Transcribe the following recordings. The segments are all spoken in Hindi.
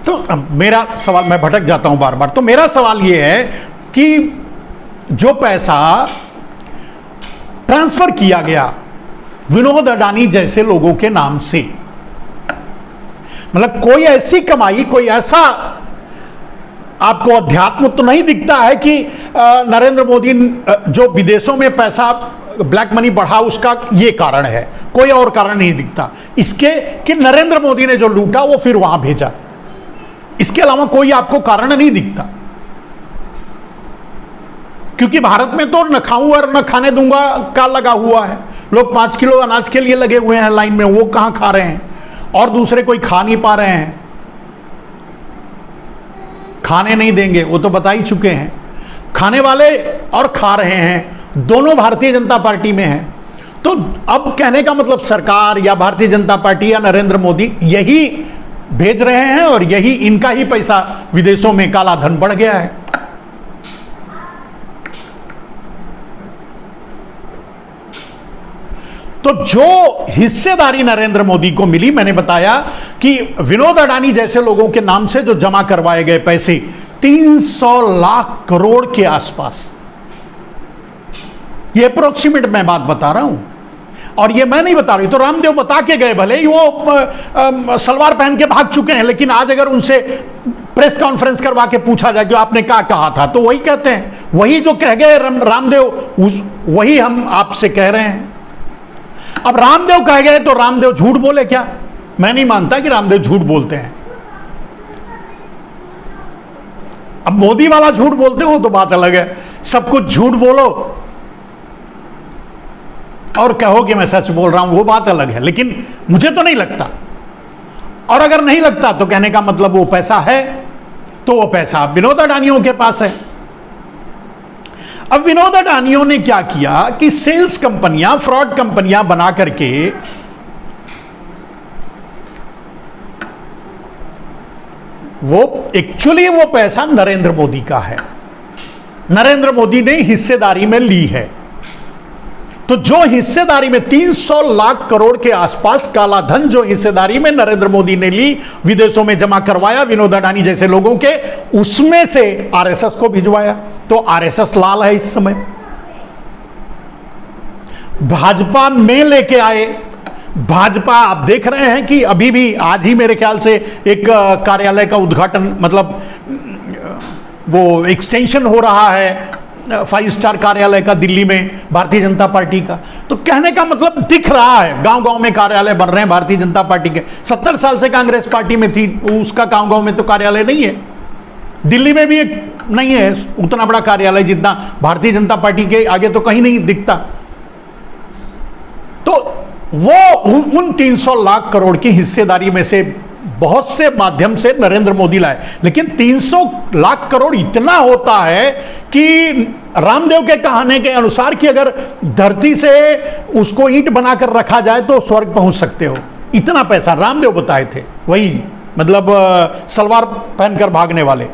तो अब मेरा सवाल, मैं भटक जाता हूं बार बार, तो मेरा सवाल यह है कि जो पैसा ट्रांसफर किया गया विनोद अडानी जैसे लोगों के नाम से, मतलब कोई ऐसी कमाई, कोई ऐसा आपको अध्यात्म तो नहीं दिखता है कि नरेंद्र मोदी जो विदेशों में पैसा ब्लैक मनी बढ़ा उसका ये कारण है, कोई और कारण नहीं दिखता इसके कि नरेंद्र मोदी ने जो लूटा वो फिर वहां भेजा, इसके अलावा कोई आपको कारण नहीं दिखता। क्योंकि भारत में तो न खाऊं और न खाने दूंगा का लगा हुआ है, लोग 5 किलो अनाज के लिए लगे हुए हैं लाइन में, वो कहां खा रहे हैं, और दूसरे कोई खा नहीं पा रहे हैं, खाने नहीं देंगे वो तो बता ही चुके हैं। खाने वाले और खा रहे हैं दोनों भारतीय जनता पार्टी में हैं। तो अब कहने का मतलब सरकार या भारतीय जनता पार्टी या नरेंद्र मोदी यही भेज रहे हैं और यही इनका ही पैसा विदेशों में काला धन बढ़ गया है। तो जो हिस्सेदारी नरेंद्र मोदी को मिली, मैंने बताया कि विनोद अडानी जैसे लोगों के नाम से जो जमा करवाए गए पैसे 300 लाख करोड़ के आसपास, ये अप्रोक्सीमेट मैं बात बता रहा हूं, और ये मैं नहीं बता रही, तो रामदेव बता के गए, भले ही वो सलवार पहन के भाग चुके हैं, लेकिन आज अगर उनसे प्रेस कॉन्फ्रेंस करवा के पूछा जाए कि आपने क्या कहा था, तो वही कहते हैं, वही जो कह गए रामदेव, वही हम आपसे कह रहे हैं। अब रामदेव कह गए तो रामदेव झूठ बोले क्या? मैं नहीं मानता कि रामदेव झूठ बोलते हैं। अब मोदी वाला झूठ बोलते हो तो बात अलग है, सब कुछ झूठ बोलो और कहो कि मैं सच बोल रहा हूं, वो बात अलग है, लेकिन मुझे तो नहीं लगता। और अगर नहीं लगता तो कहने का मतलब वो पैसा है, तो वो पैसा विनोद अडानियों के पास है। अब विनोद अडानियों ने क्या किया कि सेल्स कंपनियां, फ्रॉड कंपनियां बना करके वो एक्चुअली वो पैसा नरेंद्र मोदी का है, नरेंद्र मोदी ने हिस्सेदारी में ली है। तो जो हिस्सेदारी में 300 लाख करोड़ के आसपास काला धन जो हिस्सेदारी में नरेंद्र मोदी ने ली, विदेशों में जमा करवाया विनोद अडानी जैसे लोगों के, उसमें से आरएसएस को भिजवाया। तो आरएसएस लाल है इस समय, भाजपा में लेके आए। भाजपा आप देख रहे हैं कि अभी भी आज ही मेरे ख्याल से एक कार्यालय का उद्घाटन, मतलब वो एक्सटेंशन हो रहा है 5 स्टार कार्यालय का दिल्ली में भारतीय जनता पार्टी का। तो कहने का मतलब दिख रहा है, गांव गांव में कार्यालय बन रहे हैं भारतीय जनता पार्टी के। 70 साल से कांग्रेस पार्टी में थी, उसका गांव गांव में तो कार्यालय नहीं है। दिल्ली में भी एक नहीं है उतना बड़ा कार्यालय जितना भारतीय जनता पार्टी के आगे तो कहीं नहीं दिखता। तो वो उन 300 लाख करोड़ की हिस्सेदारी में से बहुत से माध्यम से नरेंद्र मोदी लाए, लेकिन 300 लाख करोड़ इतना होता है कि रामदेव के कहने के अनुसार कि अगर धरती से उसको ईंट बनाकर रखा जाए तो स्वर्ग पहुंच सकते हो, इतना पैसा रामदेव बताए थे। वही मतलब सलवार पहनकर भागने वाले।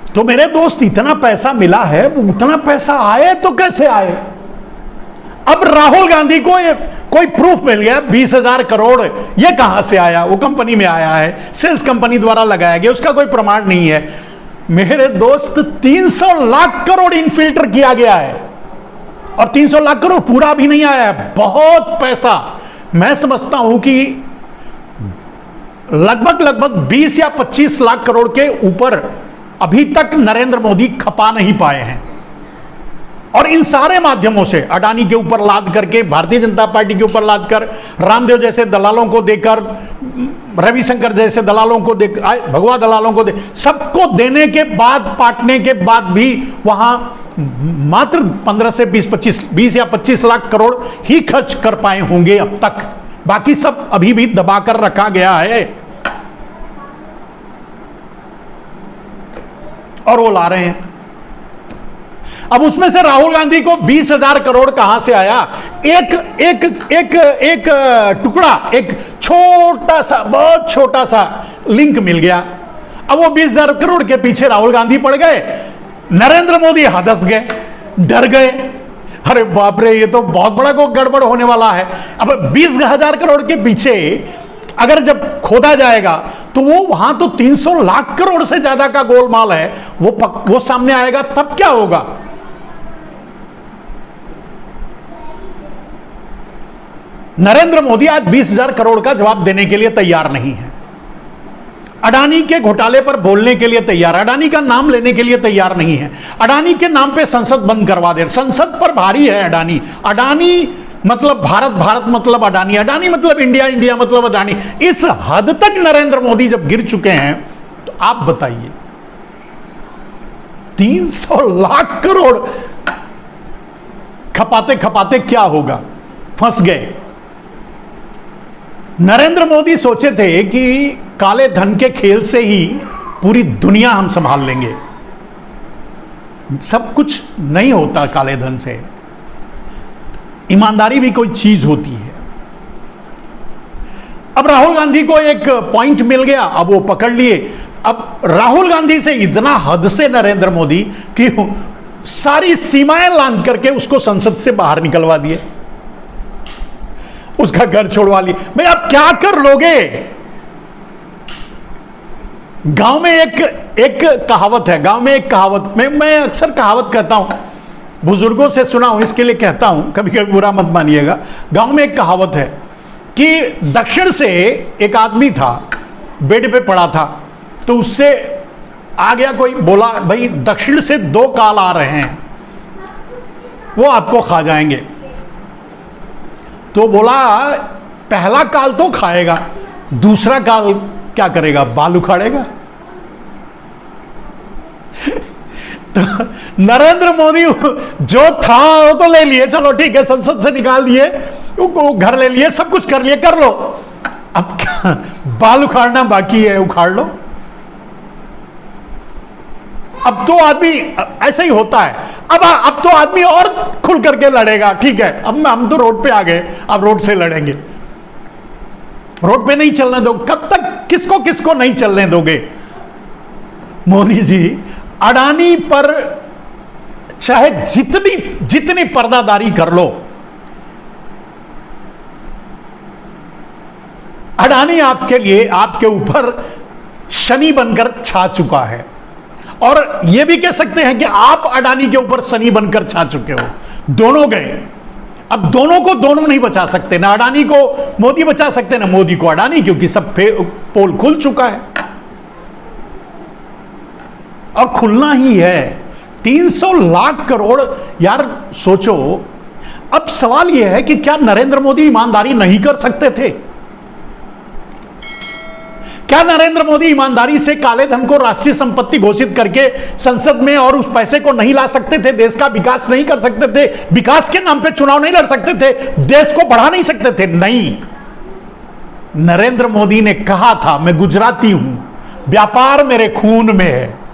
तो मेरे दोस्त, इतना पैसा मिला है, उतना पैसा आए तो कैसे आए? अब राहुल गांधी को कोई प्रूफ मिल गया 20,000 करोड़ ये कहां से आया? वो कंपनी में आया है, सेल्स कंपनी द्वारा लगाया गया, उसका कोई प्रमाण नहीं है। मेरे दोस्त 300 लाख करोड़ इनफिल्टर किया गया है, और 300 लाख करोड़ पूरा भी नहीं आया है, बहुत पैसा। मैं समझता हूं कि लगभग 20 या 25 लाख करोड़ के ऊपर अभी तक नरेंद्र मोदी खपा नहीं पाए हैं। और इन सारे माध्यमों से अडानी के ऊपर लाद करके, भारतीय जनता पार्टी के ऊपर लाद कर, रामदेव जैसे दलालों को देकर, रविशंकर जैसे दलालों को देकर, भगवा दलालों को सबको देने के बाद, पाटने के बाद भी वहां मात्र 15 से 20 या 25 लाख करोड़ ही खर्च कर पाए होंगे अब तक। बाकी सब अभी भी दबाकर रखा गया है और वो ला रहे हैं। अब उसमें से राहुल गांधी को 20,000 करोड़ कहां से आया? एक टुकड़ा, एक छोटा सा, बहुत छोटा सा लिंक मिल गया। अब वो 20,000 करोड़ के पीछे राहुल गांधी पड़ गए, नरेंद्र मोदी हदस गए, डर गए। अरे बाप रे, ये तो बहुत बड़ा को गड़बड़ होने वाला है। अब 20,000 करोड़ के पीछे अगर जब खोदा जाएगा तो वो वहां तो 300 लाख करोड़ से ज्यादा का गोलमाल है, वो सामने आएगा, तब क्या होगा? नरेंद्र मोदी आज 20,000 करोड़ का जवाब देने के लिए तैयार नहीं है। अडानी के घोटाले पर बोलने के लिए तैयार, अडानी का नाम लेने के लिए तैयार नहीं है। अडानी के नाम पे संसद बंद करवा दे। संसद पर भारी है अडानी। अडानी मतलब भारत, भारत मतलब अडानी, अडानी मतलब इंडिया, इंडिया मतलब अडानी। इस हद तक नरेंद्र मोदी जब गिर चुके हैं तो आप बताइए 300 लाख करोड़ खपाते खपाते क्या होगा? फंस गए। नरेंद्र मोदी सोचे थे कि काले धन के खेल से ही पूरी दुनिया हम संभाल लेंगे। सब कुछ नहीं होता काले धन से, ईमानदारी भी कोई चीज होती है। अब राहुल गांधी को एक पॉइंट मिल गया, अब वो पकड़ लिए। अब राहुल गांधी से इतना हद से नरेंद्र मोदी कि सारी सीमाएं लांघ करके उसको संसद से बाहर निकलवा दिए, उसका घर छोड़वा लिए। भाई आप क्या कर लोगे? गांव में एक कहावत है, गांव में एक कहावत, मैं अक्सर कहावत कहता हूं, बुजुर्गों से सुना हूं, इसके लिए कहता हूं, कभी कभी बुरा मत मानिएगा। गांव में एक कहावत है कि दक्षिण से एक आदमी था, बेड पे पड़ा था, तो उससे आ गया कोई, बोला भाई दक्षिण से 2 काल आ रहे हैं, वो आपको खा जाएंगे। तो बोला पहला काल तो खाएगा, दूसरा काल क्या करेगा? बाल उखाड़ेगा। तो नरेंद्र मोदी जो था वो तो ले लिए, चलो ठीक है, संसद से निकाल दिए, वो घर ले लिए, सब कुछ कर लिए, कर लो। अब क्या बाल उखाड़ना बाकी है? उखाड़ लो। अब तो आदमी ऐसा ही होता है। अब तो आदमी और खुल करके लड़ेगा। ठीक है, अब हम तो रोड पे आ गए, अब रोड से लड़ेंगे। रोड पे नहीं चलने दो। कब तक किसको किसको नहीं चलने दोगे? मोदी जी अडानी पर चाहे जितनी पर्दादारी कर लो, अडानी आपके लिए, आपके ऊपर शनि बनकर छा चुका है। और यह भी कह सकते हैं कि आप अडानी के ऊपर शनि बनकर छा चुके हो। दोनों गए। अब दोनों को दोनों नहीं बचा सकते, ना अडानी को मोदी बचा सकते, ना मोदी को अडानी, क्योंकि सब पोल खुल चुका है और खुलना ही है। 300 लाख करोड़, यार सोचो। अब सवाल यह है कि क्या नरेंद्र मोदी ईमानदारी नहीं कर सकते थे? क्या नरेंद्र मोदी ईमानदारी से काले धन को राष्ट्रीय संपत्ति घोषित करके संसद में और उस पैसे को नहीं ला सकते थे? देश का विकास नहीं कर सकते थे? विकास के नाम पे चुनाव नहीं लड़ सकते थे? देश को बढ़ा नहीं सकते थे? नहीं। नरेंद्र मोदी ने कहा था, मैं गुजराती हूं, व्यापार मेरे खून में है।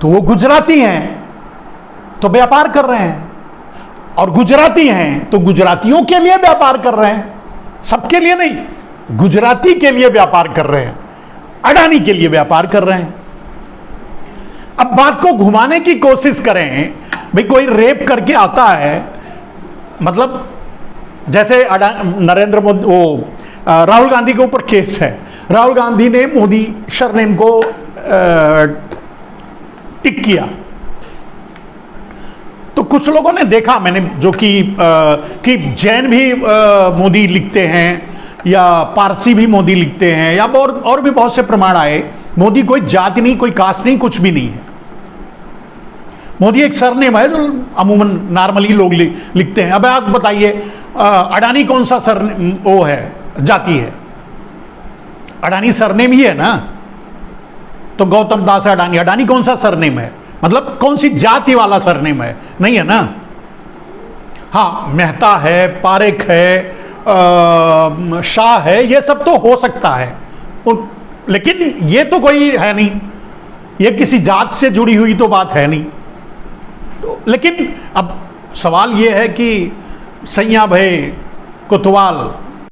तो वो गुजराती हैं तो व्यापार कर रहे हैं, और गुजराती हैं तो गुजरातियों के लिए व्यापार कर रहे हैं, सबके लिए नहीं। गुजराती के लिए व्यापार कर रहे हैं, अडानी के लिए व्यापार कर रहे हैं। अब बात को घुमाने की कोशिश करें, भाई कोई रेप करके आता है, मतलब जैसे नरेंद्र मोदी, वो राहुल गांधी के ऊपर केस है, राहुल गांधी ने मोदी सरनेम को टिक किया, तो कुछ लोगों ने देखा, मैंने जो कि जैन भी मोदी लिखते हैं या पारसी भी मोदी लिखते हैं, या और भी बहुत से प्रमाण आए। मोदी कोई जाति नहीं, कोई कास्ट नहीं, कुछ भी नहीं है। मोदी एक सरनेम है जो अमूमन नॉर्मली लोग लिखते हैं। अब आप बताइए अडानी कौन सा सरनेम वो है, जाति है? अडानी सरनेम ही है ना। तो गौतम दास अडानी, अडानी कौन सा सरनेम है? मतलब कौन सी जाति वाला सरनेम है? नहीं है ना। हाँ, मेहता है, पारेख है, शाह है, ये सब तो हो सकता है, लेकिन ये तो कोई है नहीं, ये किसी जात से जुड़ी हुई तो बात है नहीं। लेकिन अब सवाल ये है कि सैया भाई कोतवाल